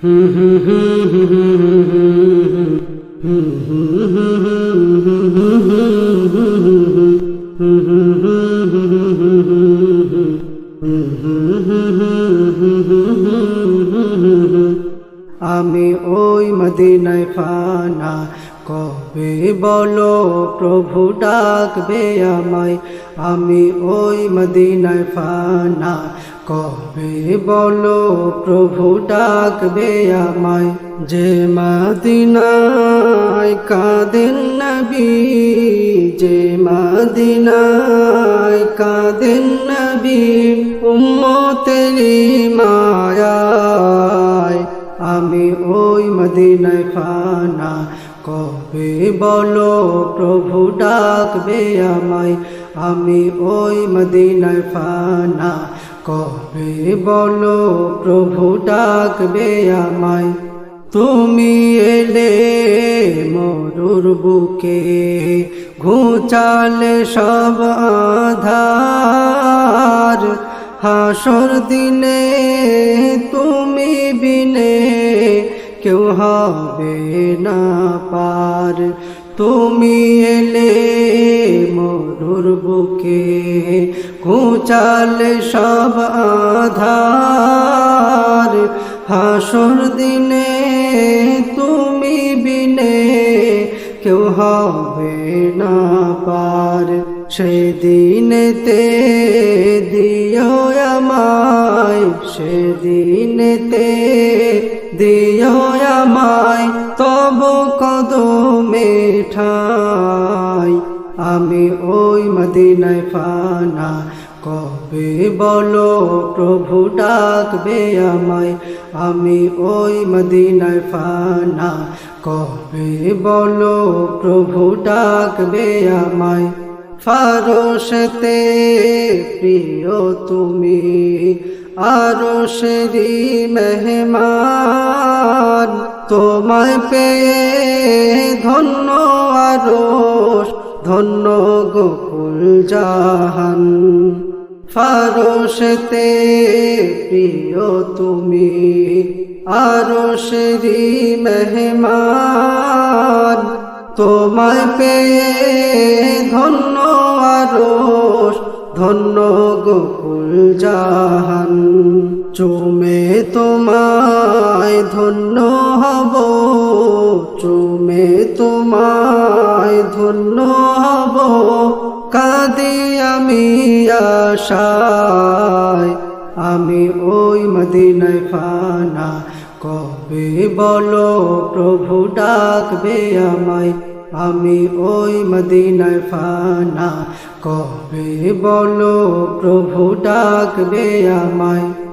আমি ওই মদিনায় ফানা, কবে বলো প্রভু ডাকবে আমায়। আমি ওই মদিনায় ফানা, কবে বলো প্রভু ডাকবে আমায়। যে মদিনায় কাঁদেন নবী, যে মদিনায় কাঁদেন নবী, উম্মতেরি মায়ায়। আমি ওই মদিনায় ফানা, কবে বলো প্রভু ডাকবে আমায়। আমি ওই মদিনায় ফানা, কবে বলো প্রভু ডাকবে আমায়। তুমি এলে মরুর বুকে, ঘুচালে সব আধার। হাসর দিনে তুমি বিনে কেউ হবে না পার। তুমি এলে মরুর বুকে, ঘুচালে সব আধার। হাসর দিনে তুমি বিনে কেউ হবে না পার। সেদিনেতে দিও আমায়, সেদিনেতে দিও আমায় তবু কদমে ঠাই। আমি ওই মদিনায় ফানা, কবে বলো প্রভু ডাকবে আমায়। আমি ওই মদিনায় ফানা, কবে বলো প্রভু ডাকবে আমায়। ফারশেতে প্রিয় তুমি, আরশেরি মেহমান। তোমায় পেয়ে ধন্য আরশ, ধন্য গোকুল জাহান। ফারশেতে প্রিয় তুমি, আরশেরি মেহমান। তোমায় পেয়ে ধন্য আরশ, ধন্য গোকুল জাহান। চুমে তোমায় ধন্য হব, চুমে তোমায় ধন্য হব। কাঁদি আমি আশায়। আমি ওই মদিনায় ফানা, কবে বলো প্রভু ডাকবে আমায়। আমি ওই মদিনায় ফানা, কবে বলো প্রভু ডাকবে আমায়।